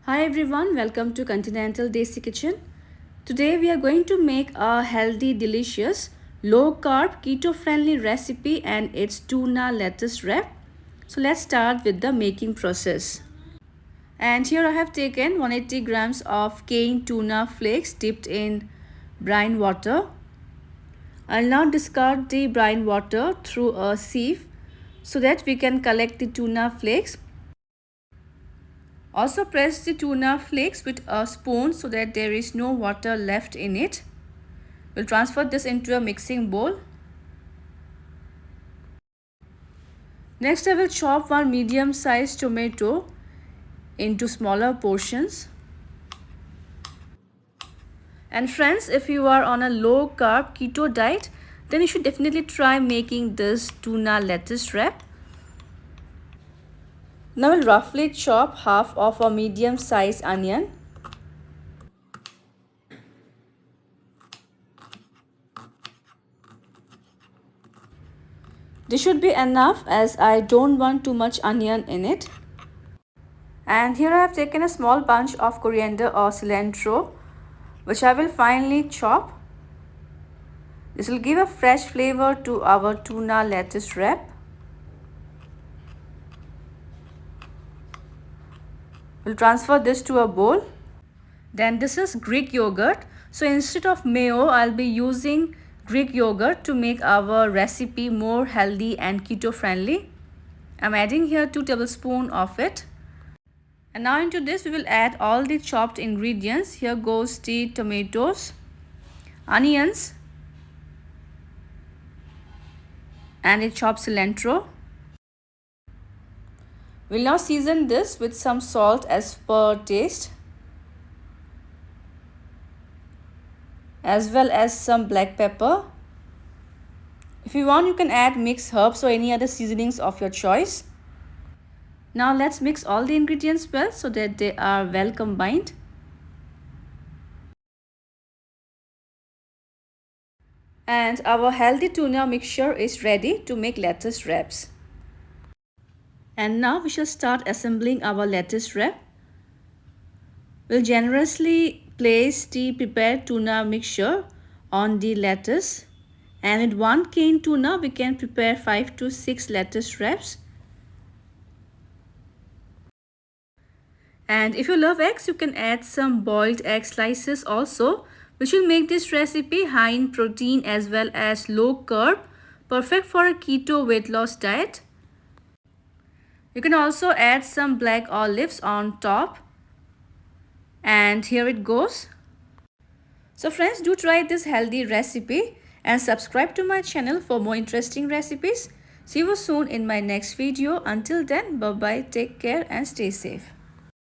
Hi everyone, welcome to Continental Desi Kitchen. Today we are going to make a healthy, delicious, low carb, keto friendly recipe and it's tuna lettuce wrap. So let's start with the making process. And here I have taken 180 grams of canned tuna flakes dipped in brine water. I'll now discard the brine water through a sieve so that we can collect the tuna flakes. Also press the tuna flakes with a spoon so that there is no water left in it. We'll transfer this into a mixing bowl. Next I will chop one medium-sized tomato into smaller portions. And friends, if you are on a low carb keto diet, then you should definitely try making this tuna lettuce wrap. Now we'll roughly chop half of a medium-sized onion. This should be enough as I don't want too much onion in it. And here I have taken a small bunch of coriander or cilantro, which I will finely chop. This will give a fresh flavor to our tuna lettuce wrap. We'll transfer this to a bowl. Then this is Greek yogurt. So instead of mayo, I'll be using Greek yogurt to make our recipe more healthy and keto friendly. I'm adding here 2 tablespoons of it. And now into this we will add all the chopped ingredients. Here goes the tomatoes, onions, and the chopped cilantro. We'll now season this with some salt as per taste, as well as some black pepper. If you want, you can add mixed herbs or any other seasonings of your choice. Now let's mix all the ingredients well so that they are well combined. And our healthy tuna mixture is ready to make lettuce wraps. And now we shall start assembling our lettuce wrap. We'll generously place the prepared tuna mixture on the lettuce. And with 1 canned tuna, we can prepare 5 to 6 lettuce wraps. And if you love eggs, you can add some boiled egg slices also, which will make this recipe high in protein as well as low carb, perfect for a keto weight loss diet. You can also add some black olives on top. And here it goes. So friends, do try this healthy recipe and subscribe to my channel for more interesting recipes. See you soon in my next video. Until then, bye bye, take care and stay safe.